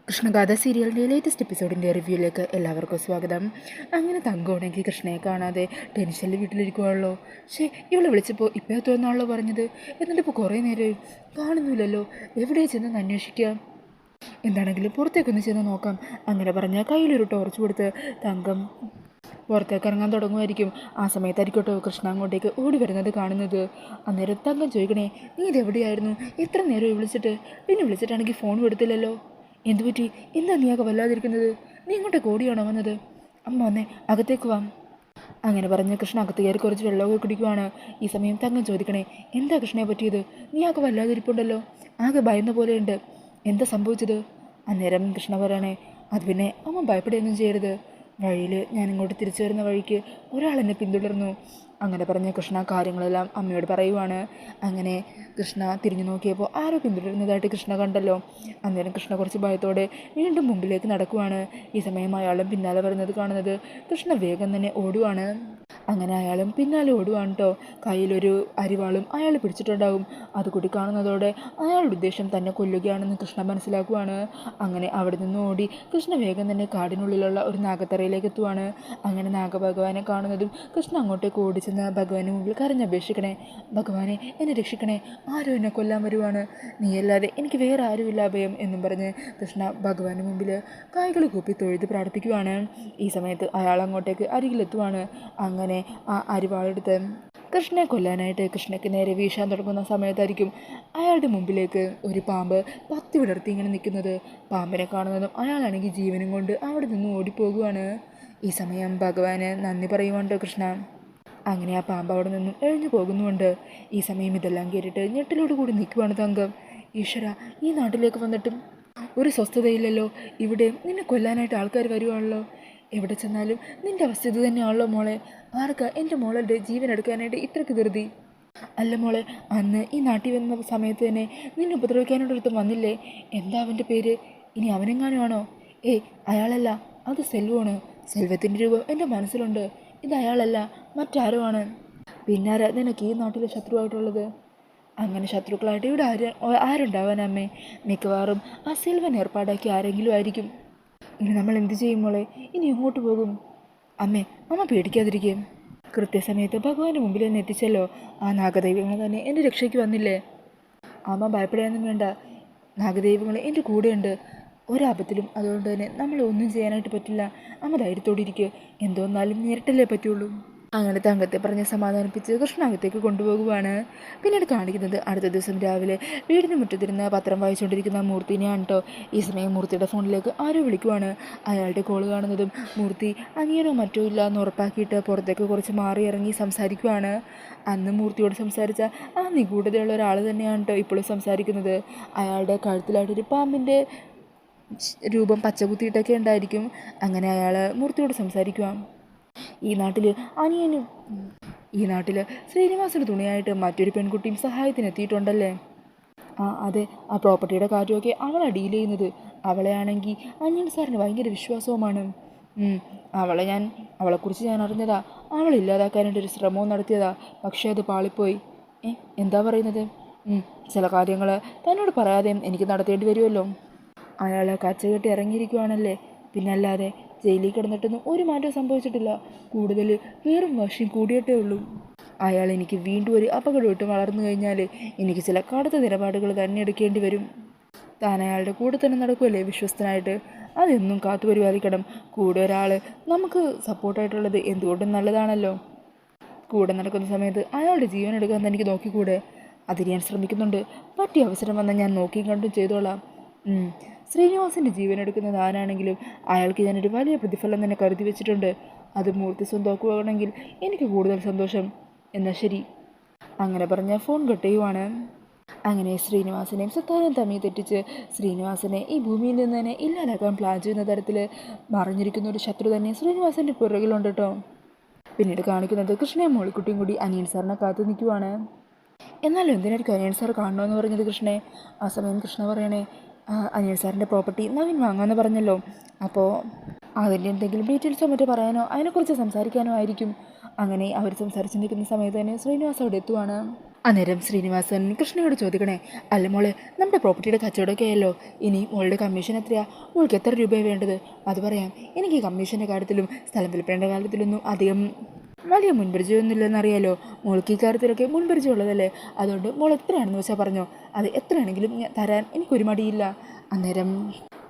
കൃഷ്ണഗാഥ സീരിയലിൻ്റെ ലേറ്റസ്റ്റ് എപ്പിസോഡിൻ്റെ റിവ്യൂയിലേക്ക് എല്ലാവർക്കും സ്വാഗതം. അങ്ങനെ തങ്കമാണെങ്കിൽ കൃഷ്ണയെ കാണാതെ ടെൻഷനിൽ വീട്ടിലിരിക്കുവാണല്ലോ. ഇവളെ വിളിച്ചപ്പോൾ ഇപ്പോൾ എത്തുമെന്നാണല്ലോ പറഞ്ഞത്. എന്നിട്ടിപ്പോൾ കുറേ നേരം കാണുന്നില്ലല്ലോ. എവിടെ ചെന്ന് അന്വേഷിക്കാം, എന്താണെങ്കിലും പുറത്തേക്കൊന്ന് ചെന്ന് നോക്കാം. അങ്ങനെ പറഞ്ഞാൽ കയ്യിലൊരു ടോർച്ച് കൊടുത്ത് തങ്കം പുറത്തേക്ക് ഇറങ്ങാൻ തുടങ്ങുമായിരിക്കും. ആ സമയത്തായിരിക്കട്ടോ കൃഷ്ണ അങ്ങോട്ടേക്ക് ഓടി വരുന്നത് കാണുന്നത്. അന്നേരം തങ്കം ചോദിക്കണേ, നീ ഇതെവിടെയായിരുന്നു? എത്ര നേരം വിളിച്ചിട്ട്? പിന്നെ വിളിച്ചിട്ടാണെങ്കിൽ ഫോൺ എടുത്തില്ലല്ലോ. എന്തുപറ്റി? എന്താ നീയൊക്കെ വല്ലാതിരിക്കുന്നത്? നീ ഇങ്ങോട്ടേക്ക് ഓടിയാണോ വന്നത്? അമ്മ വന്നേ, അകത്തേക്ക് വാ. അങ്ങനെ പറഞ്ഞ് കൃഷ്ണ അകത്ത് കയറി കുറച്ച് വെള്ളമൊക്കെ കുടിക്കുവാണ്. ഈ സമയം തങ്കം ചോദിക്കണേ, എന്താ കൃഷ്ണയെ പറ്റിയത്? നീ ആകെ വല്ലാതിരിപ്പുണ്ടല്ലോ, ആകെ ഭയന്ന പോലെയുണ്ട്, എന്താ സംഭവിച്ചത്? അന്നേരം കൃഷ്ണ പറയണേ, അത് പിന്നെ അമ്മ ഭയപ്പെടുകയൊന്നും ചെയ്യരുത്. വഴിയിൽ ഞാനിങ്ങോട്ട് തിരിച്ചു വരുന്ന വഴിക്ക് ഒരാളെന്നെ പിന്തുടർന്നു. അങ്ങനെ പറഞ്ഞ കൃഷ്ണ കാര്യങ്ങളെല്ലാം അമ്മയോട് പറയുവാണ്. അങ്ങനെ കൃഷ്ണ തിരിഞ്ഞു നോക്കിയപ്പോൾ ആരോ പിന്തുടരുന്നതായിട്ട് കൃഷ്ണ കണ്ടല്ലോ. അന്നേരം കൃഷ്ണ കുറച്ച് ഭയത്തോടെ വീണ്ടും മുമ്പിലേക്ക് നടക്കുവാണ്. ഈ സമയം അയാളും പിന്നാലെ വരുന്നത് കാണുന്നത് കൃഷ്ണ വേഗം തന്നെ ഓടുവാണ്. അങ്ങനെ അയാളും പിന്നാലെ ഓടുവാണ് കേട്ടോ. കയ്യിലൊരു അരിവാളും അയാൾ പിടിച്ചിട്ടുണ്ടാവും. അതുകൂടി കാണുന്നതോടെ അയാളുടെ ഉദ്ദേശം തന്നെ കൊല്ലുകയാണെന്ന് കൃഷ്ണ മനസ്സിലാക്കുവാണ്. അങ്ങനെ അവിടെ നിന്ന് ഓടി കൃഷ്ണ വേഗം തന്നെ കാടിനുള്ളിലുള്ള ഒരു നാഗത്തറയിലേക്ക് എത്തുവാണ്. അങ്ങനെ നാഗഭഗവാനെ കാണുന്നതും കൃഷ്ണ അങ്ങോട്ടേക്ക് ഓടിച്ചെന്ന് ഭഗവാന് മുമ്പിൽ കരഞ്ഞപേക്ഷിക്കണേ, ഭഗവാനെ എന്നെ രക്ഷിക്കണേ, ആരും എന്നെ കൊല്ലാൻ വരുവാണ്, നീയല്ലാതെ എനിക്ക് വേറെ ആരുമില്ല അഭയം എന്നും പറഞ്ഞ് കൃഷ്ണ ഭഗവാന് മുമ്പിൽ കൈകൾ കൂപ്പി തൊഴുത് പ്രാർത്ഥിക്കുവാണ്. ഈ സമയത്ത് അയാൾ അങ്ങോട്ടേക്ക് അരികിലെത്തുവാണ്. അങ്ങനെ ആ അരിവാളെടുത്ത് കൃഷ്ണനെ കൊല്ലാനായിട്ട് കൃഷ്ണയ്ക്ക് നേരെ വീശാൻ തുടങ്ങുന്ന സമയത്തായിരിക്കും അയാളുടെ മുമ്പിലേക്ക് ഒരു പാമ്പ് പത്തി വിടർത്തി ഇങ്ങനെ നിൽക്കുന്നത്. പാമ്പിനെ കാണുന്നതും അയാളാണെങ്കിൽ ജീവനും കൊണ്ട് അവിടെ നിന്ന് ഓടിപ്പോകുവാണ്. ഈ സമയം ഭഗവാന് നന്ദി പറയുവാണ്ട് കൃഷ്ണ. അങ്ങനെ ആ പാമ്പ് അവിടെ നിന്നും എഴിഞ്ഞു പോകുന്നുമുണ്ട്. ഈ സമയം ഇതെല്ലാം കേട്ടിട്ട് ഞെട്ടിലോട് കൂടി നിൽക്കുവാണ് തങ്കം. ഈശ്വര, ഈ നാട്ടിലേക്ക് വന്നിട്ടും ഒരു സ്വസ്ഥതയില്ലല്ലോ. ഇവിടെ നിന്നെ കൊല്ലാനായിട്ട് ആൾക്കാർ വരുവാണല്ലോ. എവിടെ ചെന്നാലും നിൻ്റെ അവസ്ഥ ഇത് തന്നെയാണല്ലോ മോളെ. ആർക്കാ എൻ്റെ മോളുടെ ജീവൻ എടുക്കാനായിട്ട് ഇത്രയ്ക്ക് ധൃതി? അല്ല മോളെ, അന്ന് ഈ നാട്ടിൽ വന്ന സമയത്ത് തന്നെ നിന്നെ ഉപദ്രവിക്കാനായിട്ടൊരുത്തം വന്നില്ലേ? എന്താ അവൻ്റെ പേര്? ഇനി അവനെങ്ങാനുമാണോ? ഏയ്, അയാളല്ല, അത് സെൽവമാണ്. സെൽവത്തിൻ്റെ രൂപം എൻ്റെ മനസ്സിലുണ്ട്. ഇത് അയാളല്ല, മറ്റാരോ ആണ്. പിന്നാരാ നിനക്ക് ഈ നാട്ടിലെ ശത്രുവായിട്ടുള്ളത്? അങ്ങനെ ശത്രുക്കളായിട്ട് ഇവിടെ ആരുണ്ടാവാനമ്മേ? മിക്കവാറും ആ സെൽവൻ ഏർപ്പാടാക്കി ആരെങ്കിലും ആയിരിക്കും. ഇനി നമ്മൾ എന്ത് ചെയ്യും മോളെ? ഇനി എങ്ങോട്ട് പോകും? അമ്മ പേടിക്കാതിരിക്കും. കൃത്യസമയത്ത് ഭഗവാന്റെ മുമ്പിൽ തന്നെ എത്തിച്ചല്ലോ. ആ നാഗദൈവങ്ങൾ തന്നെ എൻ്റെ രക്ഷയ്ക്ക് വന്നില്ലേ? അമ്മ ഭയപ്പെടാനൊന്നും വേണ്ട. നാഗദൈവങ്ങൾ എൻ്റെ കൂടെയുണ്ട്, ഒരാപത്തിലും. അതുകൊണ്ട് തന്നെ നമ്മളെ ഒന്നും ചെയ്യാനായിട്ട് പറ്റില്ല. അമ്മ ധൈര്യത്തോടെ ഇരിക്കുക. എന്തോന്നാലും നേരിട്ടല്ലേ പറ്റുള്ളൂ. അങ്ങനെ തങ്കത്തെ പറഞ്ഞ് സമാധാനിപ്പിച്ച് കൃഷ്ണാകത്തേക്ക് കൊണ്ടുപോകുവാണ്. പിന്നീട് കാണിക്കുന്നത് അടുത്ത ദിവസം രാവിലെ വീടിന് മുറ്റത്തിരുന്ന് പത്രം വായിച്ചുകൊണ്ടിരിക്കുന്ന മൂർത്തിനെയാണ് കേട്ടോ. ഈ സമയം മൂർത്തിയുടെ ഫോണിലേക്ക് ആരോ വിളിക്കുവാണ്. അയാളുടെ കോള് കാണുന്നതും മൂർത്തി അനിയനോ മറ്റോ ഇല്ല എന്ന് ഉറപ്പാക്കിയിട്ട് പുറത്തേക്ക് കുറച്ച് മാറി ഇറങ്ങി സംസാരിക്കുവാണ്. അന്ന് മൂർത്തിയോട് സംസാരിച്ച ആ നിഗൂഢതയുള്ള ഒരാൾ തന്നെയാണ് കേട്ടോ ഇപ്പോഴും സംസാരിക്കുന്നത്. അയാളുടെ കഴുത്തിലായിട്ടൊരു പാമ്പിൻ്റെ രൂപം പച്ചകുത്തിയിട്ടൊക്കെ ഉണ്ടായിരിക്കും. അങ്ങനെ അയാൾ മൂർത്തിയോട് സംസാരിക്കുവാൻ. ഈ നാട്ടിൽ ശ്രീനിവാസന് തുണിയായിട്ട് മറ്റൊരു പെൺകുട്ടിയും സഹായത്തിനെത്തിയിട്ടുണ്ടല്ലേ? ആ അതെ, ആ പ്രോപ്പർട്ടിയുടെ കാര്യമൊക്കെ അവളാണ് ഡീൽ ചെയ്യുന്നത്. അവളെ ആണെങ്കിൽ അനിയൻ സാറിന് ഭയങ്കര വിശ്വാസവുമാണ്. അവളെക്കുറിച്ച് ഞാൻ അറിഞ്ഞതാ. അവളില്ലാതാക്കാനായിട്ടൊരു ശ്രമവും നടത്തിയതാ, പക്ഷേ അത് പാളിപ്പോയി. എന്താ പറയുന്നത്? ചില കാര്യങ്ങൾ തന്നോട് പറയാതെയും എനിക്ക് നടത്തേണ്ടി വരുമല്ലോ. അയാൾ കച്ചകെട്ടി ഇറങ്ങിയിരിക്കുവാണല്ലേ, പിന്നല്ലാതെ. ജയിലിൽ കിടന്നിട്ടൊന്നും ഒരു മാറ്റവും സംഭവിച്ചിട്ടില്ല. കൂടുതൽ വേറും വാശിയും കൂടിയിട്ടേ ഉള്ളൂ. അയാൾ എനിക്ക് വീണ്ടും ഒരു അപകടമായിട്ട് വളർന്നു കഴിഞ്ഞാൽ എനിക്ക് ചില കടുത്ത നിലപാടുകൾ തന്നെ എടുക്കേണ്ടി വരും. താൻ അയാളുടെ കൂടെ തന്നെ നടക്കുമല്ലേ വിശ്വസ്തനായിട്ട്? അതെന്നും കാത്തു പരിപാലിക്കണം. കൂടെ ഒരാൾ നമുക്ക് സപ്പോർട്ടായിട്ടുള്ളത് എന്തുകൊണ്ടും നല്ലതാണല്ലോ. കൂടെ നടക്കുന്ന സമയത്ത് അയാളുടെ ജീവൻ എടുക്കാൻ തനിക്ക് നോക്കിക്കൂടെ? അതിന് ഞാൻ ശ്രമിക്കുന്നുണ്ട്. പറ്റിയ അവസരം വന്നാൽ ഞാൻ നോക്കിയും കണ്ടും ചെയ്തോളാം. ശ്രീനിവാസിൻ്റെ ജീവൻ എടുക്കുന്നത് ആരാണെങ്കിലും അയാൾക്ക് ഞാനൊരു വലിയ പ്രതിഫലം തന്നെ കരുതി വെച്ചിട്ടുണ്ട്. അത് മൂർത്തി സ്വന്തമാക്കുകയാണെങ്കിൽ എനിക്ക് കൂടുതൽ സന്തോഷം. എന്നാൽ ശരി. അങ്ങനെ പറഞ്ഞ ഫോൺ കട്ട് ചെയ്യുവാണ്. അങ്ങനെ ശ്രീനിവാസനെയും സത്താനും തമ്മിൽ തെറ്റിച്ച് ശ്രീനിവാസനെ ഈ ഭൂമിയിൽ നിന്ന് തന്നെ ഇല്ലാതാക്കാൻ പ്ലാൻ ചെയ്യുന്ന തരത്തിൽ മറിഞ്ഞിരിക്കുന്ന ഒരു ശത്രു തന്നെ ശ്രീനിവാസൻ്റെ പുറകിലുണ്ട് കേട്ടോ. പിന്നീട് കാണിക്കുന്നത് കൃഷ്ണയും മോളിക്കുട്ടിയും കൂടി അനിയൻ സാറിനെ കാത്തു നിൽക്കുവാണ്. എന്നാലും എന്തിനായിരിക്കും അനിയൻ സാർ കാണണമെന്ന് പറഞ്ഞത് കൃഷ്ണനെ? ആ സമയം കൃഷ്ണ പറയണേ, അനിയൻ സാറിൻ്റെ പ്രോപ്പർട്ടി നവീൻ വാങ്ങാമെന്ന് പറഞ്ഞല്ലോ. അപ്പോൾ അതിൻ്റെ എന്തെങ്കിലും ഡീറ്റെയിൽസോ മറ്റോ പറയാനോ അതിനെക്കുറിച്ച് സംസാരിക്കാനോ ആയിരിക്കും. അങ്ങനെ അവർ സംസാരിച്ച് നിൽക്കുന്ന സമയത്ത് തന്നെ ശ്രീനിവാസ് അവിടെ എത്തുവാണ്. അന്നേരം ശ്രീനിവാസൻ കൃഷ്ണയോട് ചോദിക്കണേ, അല്ല മോളെ, നമ്മുടെ പ്രോപ്പർട്ടിയുടെ കച്ചവടമൊക്കെ ആയല്ലോ, ഇനി മോളുടെ കമ്മീഷൻ എത്രയാ? മോൾക്ക് എത്ര രൂപയാണ് വേണ്ടത്? അത് പറയാം. എനിക്ക് കമ്മീഷൻ്റെ കാര്യത്തിലും സ്ഥലം വിൽപ്പനയുടെ കാര്യത്തിലൊന്നും അധികം വലിയ മുൻപരിചയമൊന്നുമില്ലെന്നറിയാലോ. മോൾക്ക് ഈ കാര്യത്തിലൊക്കെ മുൻപരിചയമുള്ളതല്ലേ. അതുകൊണ്ട് മോൾ എത്രയാണെന്ന് വെച്ചാൽ പറഞ്ഞോ, അത് എത്രയാണെങ്കിലും തരാൻ എനിക്കൊരു മടിയില്ല. അന്നേരം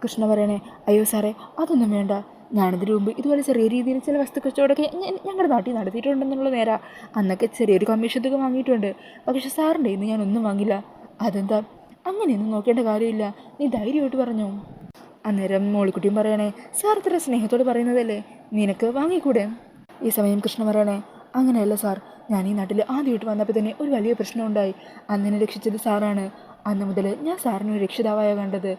കൃഷ്ണ പറയണേ, അയ്യോ സാറേ, അതൊന്നും വേണ്ട. ഞാനിതിനു മുമ്പ് ഇതുപോലെ ചെറിയ രീതിയിൽ ചില വസ്തു കച്ചവടമൊക്കെ ഞങ്ങളുടെ നാട്ടിൽ നടത്തിയിട്ടുണ്ടെന്നുള്ള നേരാ. അന്നൊക്കെ ചെറിയൊരു കമ്മീഷൻ തുക വാങ്ങിയിട്ടുണ്ട്. പക്ഷേ സാറിൻ്റെ ഇന്ന് ഞാനൊന്നും വാങ്ങില്ല. അതെന്താ? അങ്ങനെയൊന്നും നോക്കേണ്ട കാര്യമില്ല, നീ ധൈര്യമായിട്ട് പറഞ്ഞോ. അന്നേരം മോളിക്കുട്ടിയും പറയണേ, സാർ ഇത്ര സ്നേഹത്തോട് പറയുന്നതല്ലേ, നിനക്ക് വാങ്ങിക്കൂടെ? ഈ സമയം കൃഷ്ണ പറയണേ, അങ്ങനെയല്ല സാർ, ഞാൻ ഈ നാട്ടിൽ ആദ്യമായിട്ട് വന്നപ്പോൾ തന്നെ ഒരു വലിയ പ്രശ്നമുണ്ടായി. അന്നെന്നെ രക്ഷിച്ചത് സാറാണ്. അന്ന് മുതൽ ഞാൻ സാറിനെ ഒരു രക്ഷിതാവായ കണ്ടത്.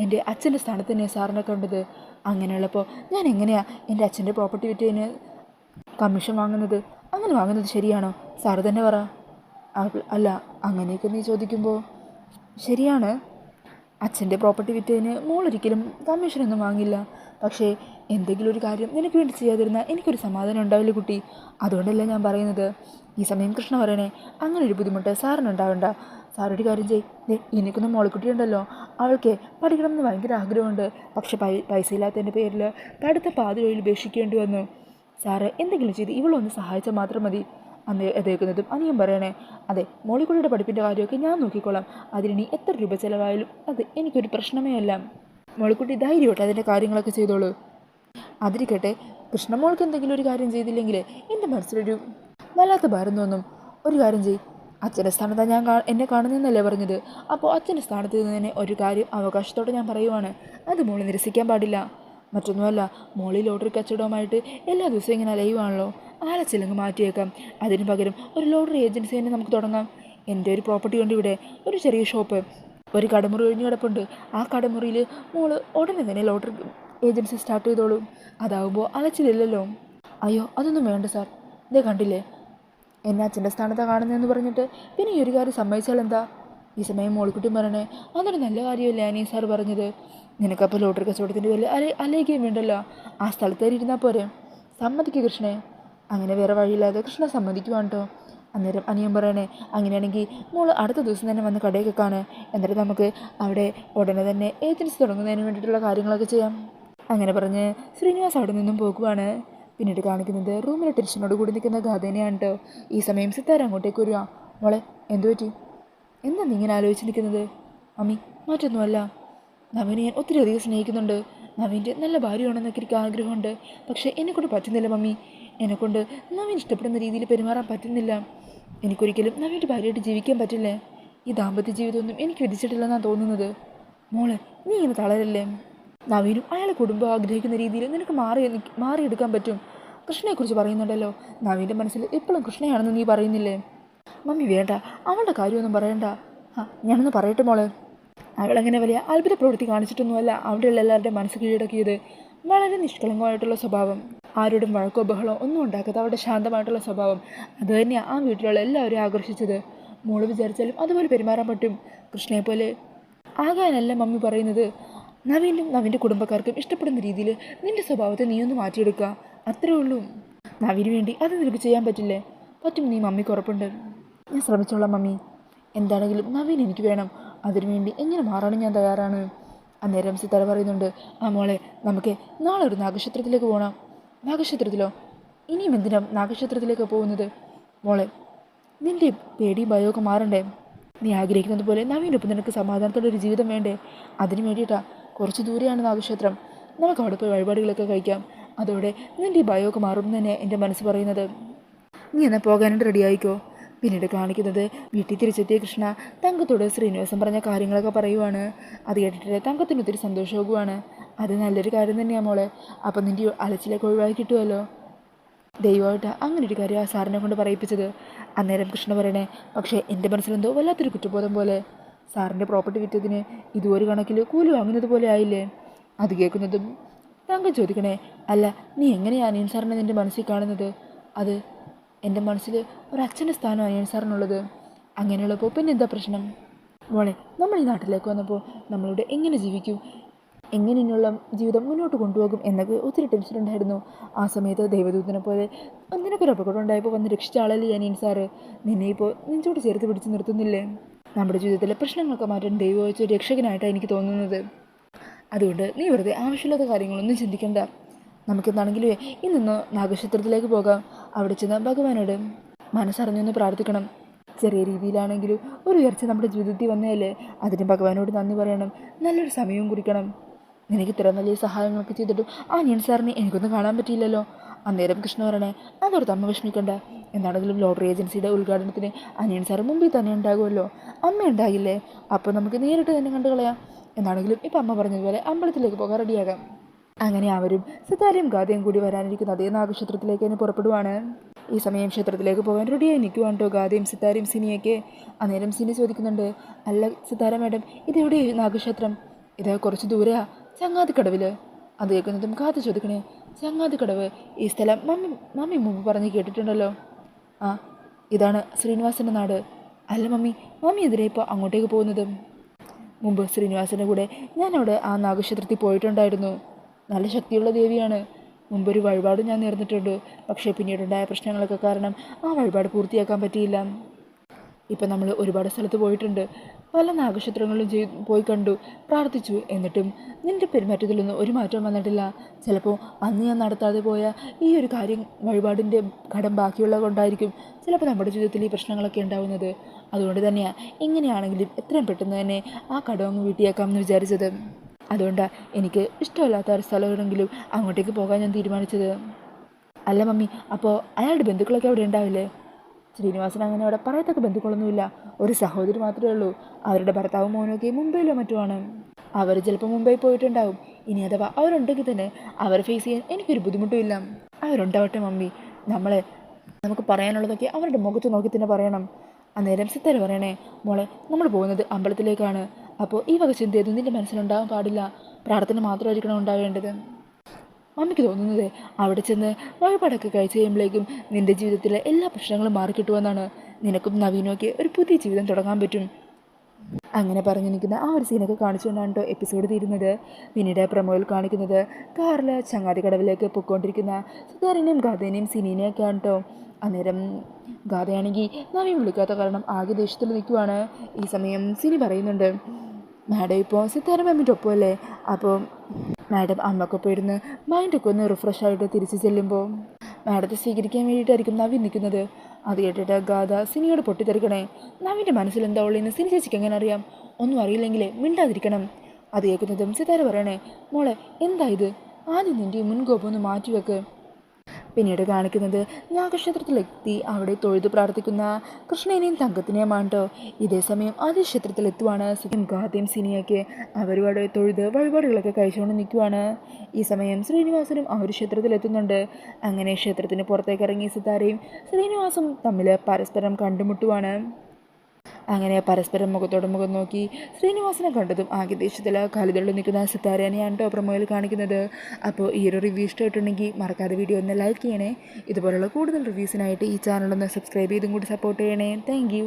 എൻ്റെ അച്ഛൻ്റെ സ്ഥാനത്ത് തന്നെയാണ് സാറിനെ കണ്ടത്. അങ്ങനെയുള്ളപ്പോൾ ഞാൻ എങ്ങനെയാണ് എൻ്റെ അച്ഛൻ്റെ പ്രോപ്പർട്ടി വിറ്റതിന് കമ്മീഷൻ വാങ്ങുന്നത്? അങ്ങനെ വാങ്ങുന്നത് ശരിയാണോ? സാറ് തന്നെ പറ. അല്ല, അങ്ങനെയൊക്കെ നീ ചോദിക്കുമ്പോൾ ശരിയാണ്. അച്ഛൻ്റെ പ്രോപ്പർട്ടി വിറ്റതിന് മോളൊരിക്കലും കമ്മീഷനൊന്നും വാങ്ങില്ല. പക്ഷേ എന്തെങ്കിലും ഒരു കാര്യം നിനക്ക് വേണ്ടി ചെയ്യാതിരുന്നാൽ എനിക്കൊരു സമാധാനം ഉണ്ടാവില്ല കുട്ടി. അതുകൊണ്ടല്ല ഞാൻ പറയുന്നത്. ഈ സമയം കൃഷ്ണ പറയണേ, അങ്ങനെ ഒരു ബുദ്ധിമുട്ട് സാറിനുണ്ടാവണ്ട. സാറൊരു കാര്യം ചെയ്യ്, എനിക്കൊന്നും മോളിക്കുട്ടി ഉണ്ടല്ലോ, അവൾക്ക് പഠിക്കണമെന്ന് ഭയങ്കര ആഗ്രഹമുണ്ട്. പക്ഷെ പൈസ ഇല്ലാത്തതിൻ്റെ പേരിൽ പഠിത്തം പാതി വഴിയിൽ ഉപേക്ഷിക്കേണ്ടി വന്നു. സാറ് എന്തെങ്കിലും ചെയ്ത് ഇവളൊന്ന് സഹായിച്ചാൽ മാത്രം മതി. അന്ന് എതേക്കുന്നതും അനിയൻ പറയണേ, അതെ, മോളിക്കുട്ടിയുടെ പഠിപ്പിൻ്റെ കാര്യമൊക്കെ ഞാൻ നോക്കിക്കോളാം. അതിനി എത്ര രൂപ ചിലവായാലും അത് എനിക്കൊരു പ്രശ്നമേ അല്ല. മോളിക്കുട്ടി ധൈര്യമായിട്ട് അതിൻ്റെ കാര്യങ്ങളൊക്കെ ചെയ്തോളൂ. അതിരിക്കട്ടെ, കൃഷ്ണമോൾക്ക് എന്തെങ്കിലും ഒരു കാര്യം ചെയ്തില്ലെങ്കിൽ എൻ്റെ മനസ്സിലൊരു വല്ലാത്ത ഭാരം തോന്നും. ഒരു കാര്യം ചെയ്യ്, അച്ഛൻ്റെ സ്ഥാനത്താണ് എന്നെ കാണുന്നതെന്നല്ലേ പറഞ്ഞത്. അപ്പോൾ അച്ഛൻ്റെ സ്ഥാനത്ത് നിന്ന് തന്നെ ഒരു കാര്യം അവകാശത്തോടെ ഞാൻ പറയുവാണ്, അത് മോള് നിരസിക്കാൻ പാടില്ല. മറ്റൊന്നുമല്ല, മോളി ലോട്ടറി കച്ചവടവുമായിട്ട് എല്ലാ ദിവസവും ഇങ്ങനെ അലയുവാണല്ലോ. ആലച്ചിലങ്ങ് മാറ്റിയേക്കാം. അതിന് പകരം ഒരു ലോട്ടറി ഏജൻസി തന്നെ നമുക്ക് തുടങ്ങാം. എൻ്റെ ഒരു പ്രോപ്പർട്ടി കൊണ്ട് ഇവിടെ ഒരു ചെറിയ ഷോപ്പ്, ഒരു കടമുറി ഒഴിഞ്ഞു കിടപ്പുണ്ട്. ആ കടമുറിയിൽ മോള് ഉടനെ തന്നെ ലോട്ടറി ഏജൻസി സ്റ്റാർട്ട് ചെയ്തോളൂ. അതാവുമ്പോൾ അലച്ചിലില്ലല്ലോ. അയ്യോ, അതൊന്നും വേണ്ട സാർ. ഇതേ കണ്ടില്ലേ, എന്നെ അച്ഛൻ്റെ സ്ഥാനത്താണ് കാണുന്നതെന്ന് പറഞ്ഞിട്ട് പിന്നെ ഈ ഒരു കാര്യം സമ്മതിച്ചാൽ എന്താ? ഈ സമയം മോളിക്കുട്ടിയും പറയണേ, അതൊരു നല്ല കാര്യമല്ലേ അനീ സാർ പറഞ്ഞത്. നിനക്കപ്പോൾ ലോട്ടറി കച്ചവടത്തിൻ്റെ പേരിൽ അലയിക്കുകയും വേണ്ടല്ലോ, ആ സ്ഥലത്തേരി ഇരുന്നാൽ പോരെ. സമ്മതിക്കുക കൃഷ്ണേ. അങ്ങനെ വേറെ വഴിയില്ലാതെ കൃഷ്ണ സമ്മതിക്കുവാണ് കേട്ടോ. അന്നേരം അനിയൻ പറയണേ, അങ്ങനെയാണെങ്കിൽ മോൾ അടുത്ത ദിവസം തന്നെ വന്ന് കടയൊക്കെ കാണുക. എന്നിട്ട് നമുക്ക് അവിടെ ഉടനെ തന്നെ ഏജൻസി തുടങ്ങുന്നതിന് വേണ്ടിയിട്ടുള്ള കാര്യങ്ങളൊക്കെ ചെയ്യാം. അങ്ങനെ പറഞ്ഞ് ശ്രീനിവാസ് അവിടെ നിന്നും പോകുവാണ്. പിന്നീട് കാണിക്കുന്നത് റൂമിലെ ടെൻഷനോട് കൂടി നിൽക്കുന്ന ഗാഥേനെയാണ് കേട്ടോ. ഈ സമയം സിത്താര അങ്ങോട്ടേക്ക് വരിക. മോളെ, എന്തു പറ്റി? എന്താ നീ ഇങ്ങനെ ആലോചിച്ച് നിൽക്കുന്നത്? മമ്മി, മറ്റൊന്നുമല്ല, നവീനെ ഞാൻ ഒത്തിരി അധികം സ്നേഹിക്കുന്നുണ്ട്. നവീൻ്റെ നല്ല ഭാര്യയാണെന്നൊക്കെ എനിക്ക് ആഗ്രഹമുണ്ട്. പക്ഷേ എന്നെക്കൊണ്ട് പറ്റുന്നില്ല മമ്മി. എന്നെക്കൊണ്ട് നവീൻ ഇഷ്ടപ്പെടുന്ന രീതിയിൽ പെരുമാറാൻ പറ്റുന്നില്ല. എനിക്കൊരിക്കലും നവീൻ്റെ ഭാര്യയായിട്ട് ജീവിക്കാൻ പറ്റില്ലേ. ഈ ദാമ്പത്യ ജീവിതമൊന്നും എനിക്ക് വിധിച്ചിട്ടില്ലെന്നാണ് തോന്നുന്നത്. മോളെ, നീ ഇങ്ങനെ തളരല്ലേ. നവീനും അയാളെ കുടുംബം ആഗ്രഹിക്കുന്ന രീതിയിൽ നിനക്ക് മാറിയെടുക്കാൻ പറ്റും. കൃഷ്ണയെക്കുറിച്ച് പറയുന്നുണ്ടല്ലോ, നവീൻ്റെ മനസ്സിൽ എപ്പോഴും കൃഷ്ണയാണെന്ന് നീ പറയുന്നില്ലേ. മമ്മി വേണ്ട, അവളുടെ കാര്യമൊന്നും പറയണ്ട. ഞാനൊന്ന് പറയട്ടെ മോളെ. അവളങ്ങനെ വലിയ അത്ഭുത പ്രവൃത്തി കാണിച്ചിട്ടൊന്നുമല്ല അവിടെയുള്ള എല്ലാവരുടെയും മനസ്സ് കീഴടക്കിയത്. വളരെ നിഷ്കളങ്കമായിട്ടുള്ള സ്വഭാവം, ആരോടും വഴക്കോ ബഹളോ ഒന്നും ഉണ്ടാക്കാത്ത അവളുടെ ശാന്തമായിട്ടുള്ള സ്വഭാവം, അത് തന്നെയാണ് ആ വീട്ടിലുള്ള എല്ലാവരെയും ആകർഷിച്ചത്. മോള് വിചാരിച്ചാലും അതുപോലെ പെരുമാറാൻ പറ്റും. കൃഷ്ണയെപ്പോലെ ആകാനല്ല മമ്മി പറയുന്നത്. നവീനും നവീൻ്റെ കുടുംബക്കാർക്കും ഇഷ്ടപ്പെടുന്ന രീതിയിൽ നിൻ്റെ സ്വഭാവത്തെ നീ ഒന്ന് മാറ്റിയെടുക്കുക, അത്രേ ഉള്ളൂ. നവീന് വേണ്ടി അത് നിനക്ക് ചെയ്യാൻ പറ്റില്ലേ? പറ്റും, നീ മമ്മിക്ക് ഉറപ്പുണ്ട്. ഞാൻ ശ്രമിച്ചോളാം മമ്മി. എന്താണെങ്കിലും നവീൻ എനിക്ക് വേണം. അതിനുവേണ്ടി എങ്ങനെ മാറാനും ഞാൻ തയ്യാറാണ്. അന്നേരം സിത്താര പറയുന്നുണ്ട്, ആ മോളെ, നമുക്ക് നാളെ ഒരു നാഗക്ഷേത്രത്തിലേക്ക് പോകണം. നാഗക്ഷേത്രത്തിലോ? ഇനിയും എന്തിനാ നാഗക്ഷേത്രത്തിലേക്ക് പോകുന്നത്? മോളെ, നിൻ്റെ പേടിയും ഭയമൊക്കെ മാറണ്ടേ? നീ ആഗ്രഹിക്കുന്നത് പോലെ നവീൻ്റെ ഒപ്പം നിനക്ക് സമാധാനത്തോടെ ഒരു ജീവിതം വേണ്ടേ? അതിന് വേണ്ടിയിട്ടാണ്. കുറച്ച് ദൂരെയാണ് നാഗക്ഷേത്രം. നമുക്ക് അവിടെ പോയി വഴിപാടുകളൊക്കെ കഴിക്കാം. അതോടെ നിൻ്റെ ഈ ഭയമൊക്കെ മാറും തന്നെ എൻ്റെ മനസ്സ് പറയുന്നത്. നീ എന്നാൽ പോകാനായിട്ട് റെഡി ആയിക്കോ. പിന്നീട് കാണിക്കുന്നത് വീട്ടിൽ തിരിച്ചെത്തിയ കൃഷ്ണ തങ്കത്തോട് ശ്രീനിവാസൻ പറഞ്ഞ കാര്യങ്ങളൊക്കെ പറയുവാണ്. അത് കേട്ടിട്ട് തങ്കത്തിന് ഒത്തിരി സന്തോഷമാകുവാണ്. അത് നല്ലൊരു കാര്യം തന്നെയാണ് മോളെ. അപ്പം നിൻ്റെ അലച്ചിലേക്ക് ഒഴിവാക്കി കിട്ടുമല്ലോ. ദൈവമായിട്ട് അങ്ങനെ ഒരു കാര്യം ആ സാറിനെ കൊണ്ട് പറയിപ്പിച്ചത്. അന്നേരം കൃഷ്ണ പറയണേ, പക്ഷേ എൻ്റെ മനസ്സിലെന്തോ വല്ലാത്തൊരു കുറ്റബോധം പോലെ. സാറിൻ്റെ പ്രോപ്പർട്ടി വിറ്റതിന് ഇതുവരെ കണക്കിൽ കൂലി വാങ്ങുന്നത് പോലെ ആയില്ലേ? അത് കേൾക്കുന്നതും തങ്കം ചോദിക്കണേ, അല്ല, നീ എങ്ങനെയാണ് അനിയൻ സാറിനെ നിൻ്റെ മനസ്സിൽ കാണുന്നത്? അത് എൻ്റെ മനസ്സിൽ ഒരച്ഛൻ്റെ സ്ഥാനം അനിയൻ സാറിനുള്ളത്. അങ്ങനെയുള്ളപ്പോൾ പിന്നെ എന്താ പ്രശ്നം? മോളെ, നമ്മൾ ഈ നാട്ടിലേക്ക് വന്നപ്പോൾ നമ്മളിവിടെ എങ്ങനെ ജീവിക്കും? എങ്ങനെ ഇനിയുള്ള ജീവിതം മുന്നോട്ട് കൊണ്ടുപോകും എന്നൊക്കെ ഒത്തിരി ടെൻഷൻ ഉണ്ടായിരുന്നു. ആ സമയത്ത് ദൈവദൂതനെ പോലെ നിനക്കൊരു അപകടം ഉണ്ടായപ്പോൾ വന്ന് രക്ഷിച്ച ആളല്ലേ അനിയൻ സാറ്. നിന്നെ ഇപ്പോൾ നെഞ്ചോട് ചേർത്ത് പിടിച്ച് നിർത്തുന്നില്ലേ? നമ്മുടെ ജീവിതത്തിലെ പ്രശ്നങ്ങളൊക്കെ മാറ്റാൻ ദൈവം വെച്ച ഒരു രക്ഷകനായിട്ടാണ് എനിക്ക് തോന്നുന്നത്. അതുകൊണ്ട് നീ വെറുതെ ആവശ്യമില്ലാത്ത കാര്യങ്ങളൊന്നും ചിന്തിക്കണ്ട. നമുക്കെന്താണെങ്കിലും ഇന്നൊന്ന് നാഗക്ഷേത്രത്തിലേക്ക് പോകാം. അവിടെ ചെന്ന് ഭഗവാനോട് മനസ്സറിഞ്ഞൊന്ന് പ്രാർത്ഥിക്കണം. ചെറിയ രീതിയിലാണെങ്കിലും ഒരു ഉയർച്ച നമ്മുടെ ജീവിതത്തിൽ വന്നതല്ലേ, അതിന് ഭഗവാനോട് നന്ദി പറയണം. നല്ലൊരു സമയവും കുറിക്കണം. നിനക്ക് ഇത്ര വലിയ സഹായങ്ങളൊക്കെ ചെയ്തിട്ടും ആ അനിയൻ സാറിനെ എനിക്കൊന്നും കാണാൻ പറ്റിയില്ലല്ലോ. അന്നേരം കൃഷ്ണ പറയണേ, അതോർത്ത് അമ്മ വിഷമിക്കണ്ട. എന്താണെങ്കിലും ലോട്ടറി ഏജൻസിയുടെ ഉദ്ഘാടനത്തിന് അനിയൻ സാറ് മുമ്പിൽ തന്നെ ഉണ്ടാകുമല്ലോ, അമ്മ ഉണ്ടാകില്ലേ? അപ്പോൾ നമുക്ക് നേരിട്ട് തന്നെ കണ്ടു കളയാം. എന്താണെങ്കിലും ഇപ്പം അമ്മ പറഞ്ഞതുപോലെ അമ്പലത്തിലേക്ക് പോകാൻ റെഡിയാകാം. അങ്ങനെ അവരും സിതാരയും ഗാഥയും കൂടി വരാനിരിക്കുന്ന അതേ നാഗക്ഷേത്രത്തിലേക്ക് തന്നെ പുറപ്പെടുവാണ്. ഈ സമയം ക്ഷേത്രത്തിലേക്ക് പോകാൻ റെഡിയായി നിൽക്കുവാണ് കേട്ടോ ഗാഥയും സിതാരയും സിനിയൊക്കെ. അന്നേരം സിനി ചോദിക്കുന്നുണ്ട്, അല്ല സിതാര മാഡം, ഇതെവിടെ നാഗക്ഷേത്രം? ഇത് കുറച്ച് ദൂരെയാ, ചങ്ങാതിക്കടവിൽ. അത് കേൾക്കുന്നതും കാത്തു ചോദിക്കണേ, ചങ്ങാതിക്കടവ്? ഈ സ്ഥലം മമ്മി മുമ്പ് പറഞ്ഞ് കേട്ടിട്ടുണ്ടല്ലോ. ആ, ഇതാണ് ശ്രീനിവാസൻ്റെ നാട്. അല്ല മമ്മി എതിരെ ഇപ്പോൾ അങ്ങോട്ടേക്ക് പോകുന്നത്? മുമ്പ് ശ്രീനിവാസൻ്റെ കൂടെ ഞാനവിടെ ആ നാഗക്ഷേത്രത്തിൽ പോയിട്ടുണ്ടായിരുന്നു. നല്ല ശക്തിയുള്ള ദേവിയാണ്. മുമ്പൊരു വഴിപാട് ഞാൻ നേർന്നിട്ടുണ്ട്. പക്ഷേ പിന്നീടുണ്ടായ പ്രശ്നങ്ങളൊക്കെ കാരണം ആ വഴിപാട് പൂർത്തിയാക്കാൻ പറ്റിയില്ല. ഇപ്പം നമ്മൾ ഒരുപാട് സ്ഥലത്ത് പോയിട്ടുണ്ട്, പല നാഗക്ഷേത്രങ്ങളിലും പോയി കണ്ടു, പ്രാർത്ഥിച്ചു. എന്നിട്ടും നിൻ്റെ പെരുമാറ്റത്തിലൊന്നും ഒരു മാറ്റവും വന്നിട്ടില്ല. ചിലപ്പോൾ അന്ന് ഞാൻ നടത്താതെ പോയ ഈ ഒരു കാര്യം, വഴിപാടിൻ്റെ കടം ബാക്കിയുള്ളത് കൊണ്ടായിരിക്കും ചിലപ്പോൾ നമ്മുടെ ജീവിതത്തിൽ ഈ പ്രശ്നങ്ങളൊക്കെ ഉണ്ടാവുന്നത്. അതുകൊണ്ട് തന്നെയാണ് എങ്ങനെയാണെങ്കിലും എത്രയും പെട്ടെന്ന് തന്നെ ആ കടം അങ്ങ് വീട്ടിയേക്കാമെന്ന് വിചാരിച്ചത്. അതുകൊണ്ടാണ് എനിക്ക് ഇഷ്ടമല്ലാത്ത ഒരു സ്ഥലമാണെങ്കിലും അങ്ങോട്ടേക്ക് പോകാൻ ഞാൻ തീരുമാനിച്ചത്. അല്ല അപ്പോൾ അയാളുടെ ബന്ധുക്കളൊക്കെ അവിടെ ഉണ്ടാവില്ലേ? ശ്രീനിവാസൻ അങ്ങനെ അവിടെ പറയത്തക്ക ബന്ധുക്കളൊന്നുമില്ല. ഒരു സഹോദരി മാത്രമേ ഉള്ളൂ. അവരുടെ ഭർത്താവും മോനൊക്കെ മുംബൈയിലോ മറ്റുമാണ്. അവർ ചിലപ്പോൾ മുംബൈ പോയിട്ടുണ്ടാവും. ഇനി അഥവാ അവരുണ്ടെങ്കിൽ തന്നെ അവരെ ഫേസ് ചെയ്യാൻ എനിക്കൊരു ബുദ്ധിമുട്ടുമില്ല. അവരുണ്ടാവട്ടെ നമുക്ക് പറയാനുള്ളതൊക്കെ അവരുടെ മുഖത്ത് നോക്കി തന്നെ പറയണം. അന്നേരം സിത്താര പറയണേ, മോളെ നമ്മൾ പോകുന്നത് അമ്പലത്തിലേക്കാണ്. അപ്പോൾ ഈ വക ചിന്തയൊന്നും നിൻ്റെ മനസ്സിലുണ്ടാകാൻ പാടില്ല. പ്രാർത്ഥന മാത്രമായിരിക്കണം ഉണ്ടാവേണ്ടത്. മമ്മിക്ക് തോന്നുന്നത് അവിടെ ചെന്ന് വഴിപാടൊക്കെ കഴിച്ച് കഴിയുമ്പോഴേക്കും നിൻ്റെ ജീവിതത്തിലെ എല്ലാ പ്രശ്നങ്ങളും മാറിക്കിട്ടുമെന്നാണ്. നിനക്കും നവീനൊക്കെ ഒരു പുതിയ ജീവിതം തുടങ്ങാൻ പറ്റും. അങ്ങനെ പറഞ്ഞു നിൽക്കുന്ന ആ ഒരു സീനൊക്കെ കാണിച്ചുകൊണ്ടാണ് കേട്ടോ എപ്പിസോഡ് തീരുന്നത്. പിന്നീട് പ്രമോയിൽ കാണിക്കുന്നത് കാറിൽ ചങ്ങാതിക്കടവിലേക്ക് പൊയ്ക്കൊണ്ടിരിക്കുന്ന സിതാരനെയും ഗാഥേനെയും സിനീനെയൊക്കെയാണ് കേട്ടോ. അന്നേരം ഗാഥയാണെങ്കിൽ നവീൻ വിളിക്കാത്ത കാരണം ആകെ ദേഷ്യത്തിൽ നിൽക്കുവാണ്. ഈ സമയം സിനി പറയുന്നുണ്ട്, മാഡം ഇപ്പോൾ സിത്താര മാമിൻ്റെ ഒപ്പമല്ലേ, അപ്പോൾ മാഡം അമ്മക്കൊപ്പം ഇരുന്ന് മൈൻഡൊക്കെ ഒന്ന് റിഫ്രഷ് ആയിട്ട് തിരിച്ച് ചെല്ലുമ്പോൾ മാഡത്തെ സ്വീകരിക്കാൻ വേണ്ടിയിട്ടായിരിക്കും നവീൻ നിൽക്കുന്നത്. അത് കേട്ടിട്ട് ഗാഥ സിനിയോട് പൊട്ടിത്തെറിക്കണേ. നവീൻ്റെ മനസ്സിൽ എന്താ ഉള്ളതെന്ന് സിനി ചേച്ചിക്ക് എങ്ങനെ അറിയാം? ഒന്നും അറിയില്ലെങ്കിലേ മിണ്ടാതിരിക്കണം. അത് കേൾക്കുന്നതും സിതാര പറയണേ, മോളെ എന്താ ഇത്? ആദ്യം നിൻ്റെ മുൻകോപം ഒന്ന് മാറ്റിവെക്ക്. പിന്നീട് കാണിക്കുന്നത് നാഗക്ഷേത്രത്തിലെത്തി അവിടെ തൊഴുതു പ്രാർത്ഥിക്കുന്ന കൃഷ്ണനെയും തങ്കത്തിനെയുമാണ് കേട്ടോ. ഇതേ സമയം അതേ ക്ഷേത്രത്തിലെത്തുവാണ് ഗാഥയും സിനിയൊക്കെ. അവരും അവിടെ തൊഴുത് വഴിപാടുകളൊക്കെ കഴിച്ചുകൊണ്ട് നിൽക്കുവാണ്. ഈ സമയം ശ്രീനിവാസനും ആ ഒരു ക്ഷേത്രത്തിലെത്തുന്നുണ്ട്. അങ്ങനെ ക്ഷേത്രത്തിന് പുറത്തേക്ക് ഇറങ്ങിയ സിതാരയും ശ്രീനിവാസും തമ്മിൽ പരസ്പരം കണ്ടുമുട്ടുവാണ്. അങ്ങനെ പരസ്പരം മുഖത്തോട് മുഖം നോക്കി ശ്രീനിവാസനെ കണ്ടതും ആകെ ദേഷ്യത്തിൽ കാലുകളിൽ നിൽക്കുന്ന സിത്താരനെയാണ് കേട്ടോ പ്രൊമോയിൽ കാണിക്കുന്നത്. അപ്പോൾ ഈ ഒരു റിവ്യൂ ഇഷ്ടമായിട്ടുണ്ടെങ്കിൽ മറക്കാതെ വീഡിയോ ഒന്ന് ലൈക്ക് ചെയ്യണേ. ഇതുപോലുള്ള കൂടുതൽ റിവ്യൂസിനായിട്ട് ഈ ചാനലൊന്ന് സബ്സ്ക്രൈബ് ചെയ്തും കൂടി സപ്പോർട്ട് ചെയ്യണേ. താങ്ക്